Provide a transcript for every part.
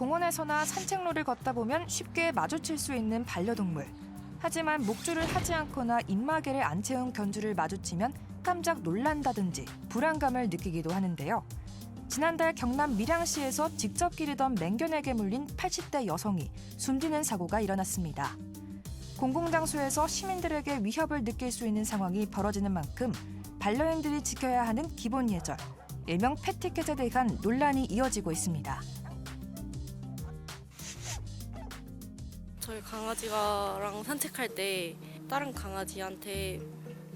공원에서나 산책로를 걷다 보면 쉽게 마주칠 수 있는 반려동물. 하지만 목줄을 하지 않거나 입마개를 안 채운 견주를 마주치면 깜짝 놀란다든지 불안감을 느끼기도 하는데요. 지난달 경남 밀양시에서 직접 기르던 맹견에게 물린 80대 여성이 숨지는 사고가 일어났습니다. 공공장소에서 시민들에게 위협을 느낄 수 있는 상황이 벌어지는 만큼 반려인들이 지켜야 하는 기본 예절, 일명 패티켓에 대한 논란이 이어지고 있습니다. 저희 강아지랑 산책할 때 다른 강아지한테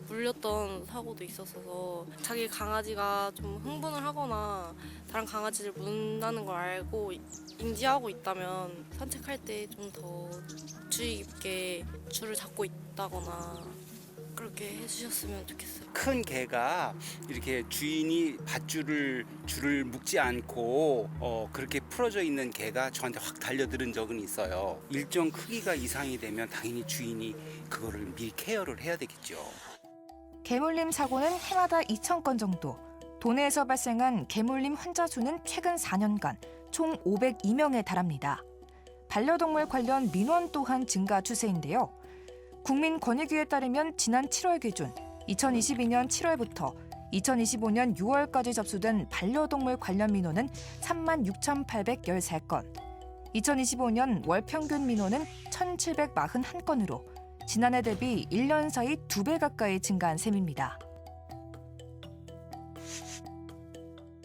물렸던 사고도 있었어서 자기 강아지가 좀 흥분을 하거나 다른 강아지를 문다는 걸 알고 인지하고 있다면 산책할 때 좀 더 주의 깊게 줄을 잡고 있다거나 그렇게 해주셨으면 좋겠어요. 큰 개가 이렇게 주인이 줄을 묶지 않고 그렇게 풀어져 있는 개가 저한테 확 달려들은 적은 있어요. 일정 크기가 이상이 되면 당연히 주인이 그거를 미리 케어를 해야 되겠죠. 개물림 사고는 해마다 2,000건 정도. 도내에서 발생한 개물림 환자 수는 최근 4년간 총 502명에 달합니다. 반려동물 관련 민원 또한 증가 추세인데요. 국민권익위에 따르면 지난 7월 기준 2022년 7월부터 2025년 6월까지 접수된 반려동물 관련 민원은 36,813건, 2025년 월 평균 민원은 1,741건으로 지난해 대비 1년 사이 2배 가까이 증가한 셈입니다.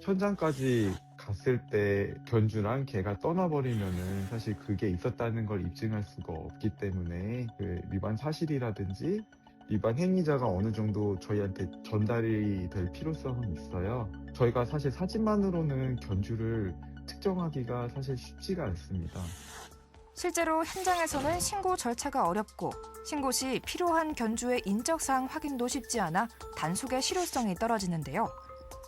현장까지 갔을 때 견주랑 개가 떠나버리면은 사실 그게 있었다는 걸 입증할 수가 없기 때문에 그 위반 사실이라든지 위반 행위자가 어느 정도 저희한테 전달이 될 필요성은 있어요. 저희가 사실 사진만으로는 견주를 특정하기가 사실 쉽지가 않습니다. 실제로 현장에서는 신고 절차가 어렵고 신고 시 필요한 견주의 인적사항 확인도 쉽지 않아 단속의 실효성이 떨어지는데요.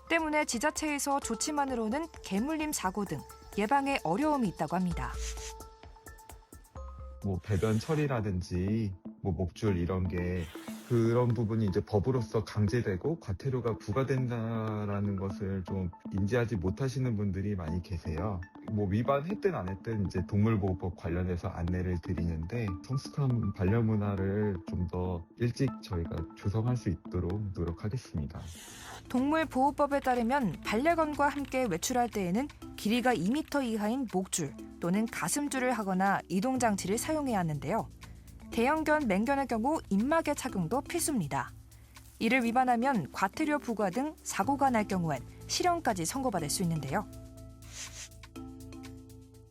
때문에 지자체에서 조치만으로는 개물림 사고 등 예방에 어려움이 있다고 합니다. 배변 처리라든지 목줄 이런 게 그런 부분이 이제 법으로서 강제되고 과태료가 부과된다라는 것을 좀 인지하지 못하시는 분들이 많이 계세요. 위반했든 안 했든 이제 동물보호법 관련해서 안내를 드리는데 성숙한 반려문화를 좀 더 일찍 저희가 조성할 수 있도록 노력하겠습니다. 동물보호법에 따르면 반려견과 함께 외출할 때에는 길이가 2m 이하인 목줄 또는 가슴줄을 하거나 이동장치를 사용해야 하는데요. 대형견, 맹견의 경우 입마개 착용도 필수입니다. 이를 위반하면 과태료 부과 등 사고가 날 경우엔 실형까지 선고받을 수 있는데요.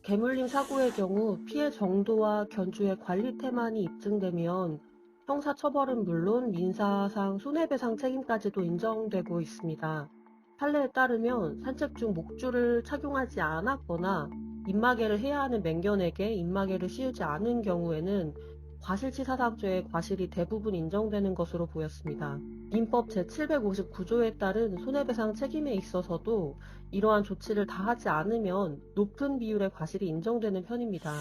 개물림 사고의 경우 피해 정도와 견주의 관리 태만이 입증되면 형사처벌은 물론 민사상 손해배상 책임까지도 인정되고 있습니다. 판례에 따르면 산책 중 목줄을 착용하지 않았거나 입마개를 해야 하는 맹견에게 입마개를 씌우지 않은 경우에는 과실치사상죄의 과실이 대부분 인정되는 것으로 보였습니다. 민법 제759조에 따른 손해배상 책임에 있어서도 이러한 조치를 다하지 않으면 높은 비율의 과실이 인정되는 편입니다.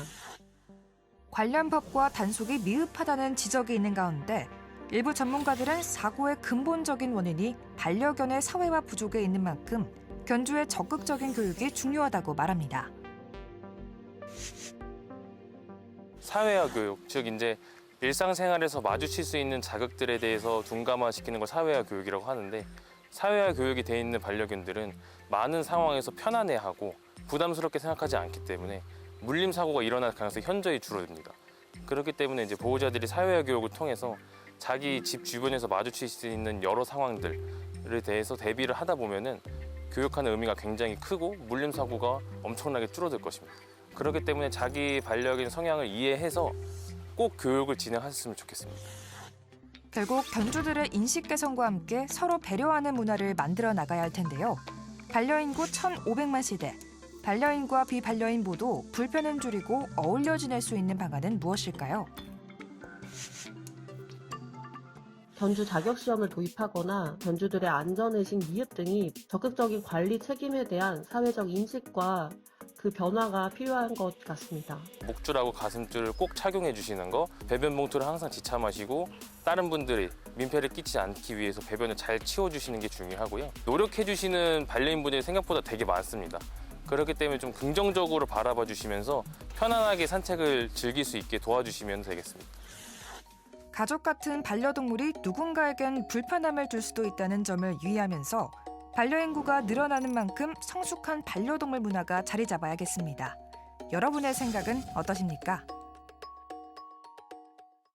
관련 법과 단속이 미흡하다는 지적이 있는 가운데 일부 전문가들은 사고의 근본적인 원인이 반려견의 사회화 부족에 있는 만큼 견주의 적극적인 교육이 중요하다고 말합니다. 사회화 교육, 즉 이제 일상생활에서 마주칠 수 있는 자극들에 대해서 둔감화시키는 걸 사회화 교육이라고 하는데 사회화 교육이 돼 있는 반려견들은 많은 상황에서 편안해하고 부담스럽게 생각하지 않기 때문에 물림 사고가 일어날 가능성이 현저히 줄어듭니다. 그렇기 때문에 이제 보호자들이 사회화 교육을 통해서 자기 집 주변에서 마주칠 수 있는 여러 상황들에 대해서 대비를 하다 보면은 교육하는 의미가 굉장히 크고 물림 사고가 엄청나게 줄어들 것입니다. 그렇기 때문에 자기 반려견 성향을 이해해서 꼭 교육을 진행하셨으면 좋겠습니다. 결국 견주들의 인식 개선과 함께 서로 배려하는 문화를 만들어 나가야 할 텐데요. 반려인구 1,500만 세대, 반려인과 비반려인 모두 불편을 줄이고 어울려 지낼 수 있는 방안은 무엇일까요? 견주 자격시험을 도입하거나 견주들의 안전의식 미흡 등이 적극적인 관리 책임에 대한 사회적 인식과 그 변화가 필요한 것 같습니다. 목줄하고 가슴줄을 꼭 착용해 주시는 거, 배변 봉투를 항상 지참하시고 다른 분들이 민폐를 끼치지 않기 위해서 배변을 잘 치워주시는 게 중요하고요. 노력해 주시는 반려인분들이 생각보다 되게 많습니다. 그렇기 때문에 좀 긍정적으로 바라봐 주시면서 편안하게 산책을 즐길 수 있게 도와주시면 되겠습니다. 가족 같은 반려동물이 누군가에겐 불편함을 줄 수도 있다는 점을 유의하면서 반려인구가 늘어나는 만큼 성숙한 반려동물 문화가 자리 잡아야겠습니다. 여러분의 생각은 어떠십니까?